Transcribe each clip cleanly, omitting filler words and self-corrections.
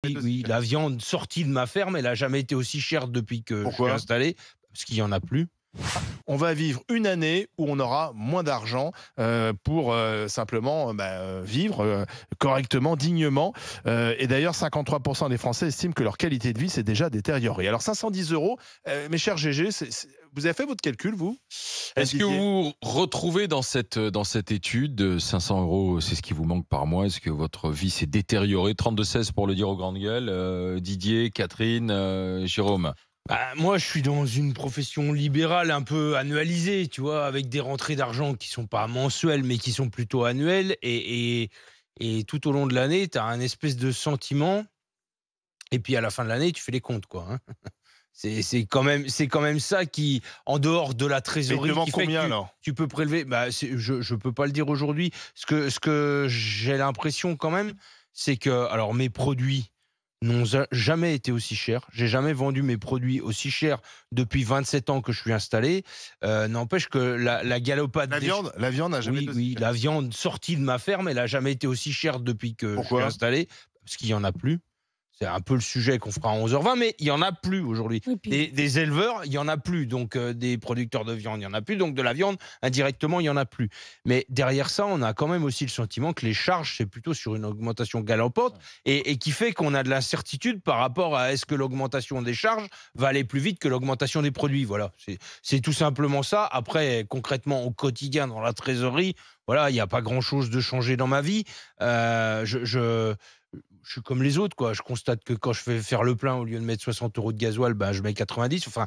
Oui, aussi oui, cher. la viande sortie de ma ferme, elle a jamais été aussi chère depuis que je suis Pourquoi? installé, parce qu'il y en a plus. On va vivre une année où on aura moins d'argent pour simplement vivre correctement, dignement. Et d'ailleurs, 53% des Français estiment que leur qualité de vie s'est déjà détériorée. Alors 510 euros, mes chers GG, vous avez fait votre calcul, vous? Est-ce que Didier? vous vous retrouvez dans cette étude? 500 euros, c'est ce qui vous manque par mois. Est-ce que votre vie s'est détériorée? 32-16 pour le dire aux grandes gueules. Didier, Catherine, Jérôme. Bah, moi, je suis dans une profession libérale un peu annualisée, tu vois, avec des rentrées d'argent qui sont pas mensuelles, mais qui sont plutôt annuelles. Et tout au long de l'année, tu as un espèce de sentiment. Et puis à la fin de l'année, tu fais les comptes, quoi, hein. C'est quand même ça qui, en dehors de la Mais il te trésorerie, qui manque fait que combien tu, alors? tu peux prélever. Bah, je peux pas le dire aujourd'hui. Ce que j'ai l'impression quand même, c'est que alors mes produits n'ont jamais été aussi chers. J'ai jamais vendu mes produits aussi chers depuis 27 ans que je suis installé. N'empêche que la galopade des La viande n'a jamais été oui, aussi oui, chère. la viande sortie de ma ferme, elle a jamais été aussi chère depuis que je suis Pourquoi? installé, parce qu'il y en a plus. C'est un peu le sujet qu'on fera à 11h20, mais il y en a plus aujourd'hui. Oui, puis Des éleveurs, il y en a plus, donc des producteurs de viande, il y en a plus, donc de la viande, indirectement, il y en a plus. Mais derrière ça, on a quand même aussi le sentiment que les charges, c'est plutôt sur une augmentation galopante et qui fait qu'on a de l'incertitude par rapport à est-ce que l'augmentation des charges va aller plus vite que l'augmentation des produits. Voilà, c'est tout simplement ça. Après, concrètement, au quotidien, dans la trésorerie, voilà, il n'y a pas grand-chose de changé dans ma vie. Je suis comme les autres, quoi. Je constate que quand je fais faire le plein, au lieu de mettre 60 euros de gasoil, ben, je mets 90. Enfin,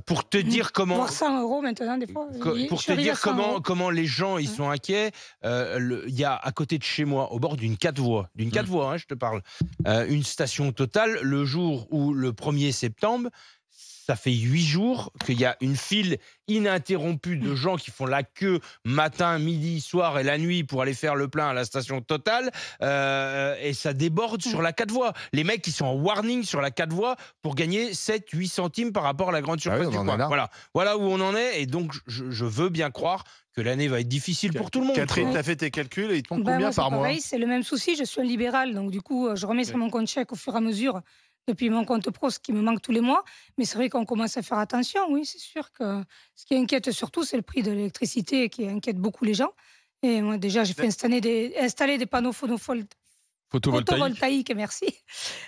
pour te dire comment, voire 100 € maintenant, des fois. Je pour suis te arrivée à dire 100 comment, €. comment les gens ils Mmh. sont inquiets, il y a à côté de chez moi, au bord d'une 4 voies, hein, je te parle, une station Total. Le jour où le 1er septembre, ça fait 8 jours qu'il y a une file ininterrompue de gens qui font la queue matin, midi, soir et la nuit pour aller faire le plein à la station Total, et ça déborde sur la 4 voies. Les mecs, ils sont en warning sur la 4 voies pour gagner 7-8 centimes par rapport à la grande Ah oui, surface on du en est coin. là. Voilà où on en est, et donc je veux bien croire que l'année va être difficile pour tout le monde, Catherine, quoi. tu as fait tes calculs et il te manque Ben, combien moi, c'est par mois? pareil, c'est le même souci. Je suis un libéral, donc du coup, je remets sur Oui. mon compte chèque au fur et à mesure depuis mon compte pro, ce qui me manque tous les mois. Mais c'est vrai qu'on commence à faire attention. Oui, c'est sûr que ce qui inquiète surtout, c'est le prix de l'électricité qui inquiète beaucoup les gens. Et moi, déjà, j'ai fait installer des panneaux Photovoltaïque. photovoltaïques, merci.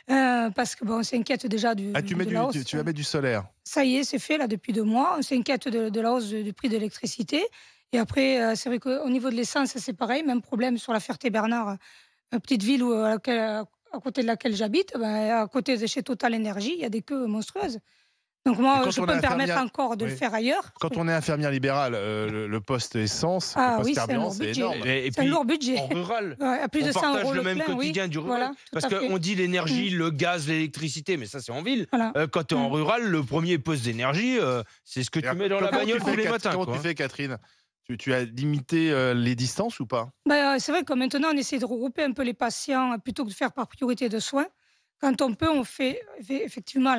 Parce que bon, on s'inquiète déjà Ah, tu mets de la hausse. tu vas mettre du solaire. Ça y est, c'est fait là depuis 2 mois. On s'inquiète de la hausse du prix de l'électricité. Et après, c'est vrai qu'au niveau de l'essence, c'est pareil. Même problème sur la Ferté-Bernard, petite ville à côté de laquelle j'habite. À côté de chez Total Énergie, il y a des queues monstrueuses. Donc Et moi, quand je on peux est me permettre infirmière, encore de le oui. faire ailleurs. Quand on est infirmière libérale, le poste essence, le Ah poste oui, c'est un carburant, lourd c'est budget. énorme. Et C'est un puis, lourd budget. en rural, Ouais, à plus on de 100 partage € le le même plein, oui. quotidien du rural. Voilà, tout Parce à fait. qu'on dit l'énergie, le gaz, l'électricité, mais ça, c'est en ville. Voilà. Quand tu es en Mmh. rural, le premier poste d'énergie, c'est ce que Et tu mets dans la comment tu bagnole fais, tous les matins, comment quoi, tu hein. fais, Catherine? Tu as limité les distances ou pas? C'est vrai que maintenant, on essaie de regrouper un peu les patients plutôt que de faire par priorité de soins. Quand on peut, on fait effectivement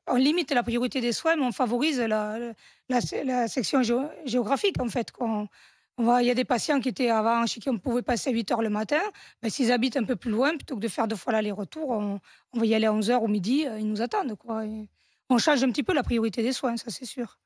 on limite la priorité des soins, mais on favorise la section géographique, en fait, quoi. Il y a des patients qui étaient avant, chez qui on pouvait passer à 8 h le matin. S'ils habitent un peu plus loin, plutôt que de faire 2 fois l'aller-retour, on va y aller à 11 h ou midi, ils nous attendent, quoi. Et on change un petit peu la priorité des soins, ça c'est sûr.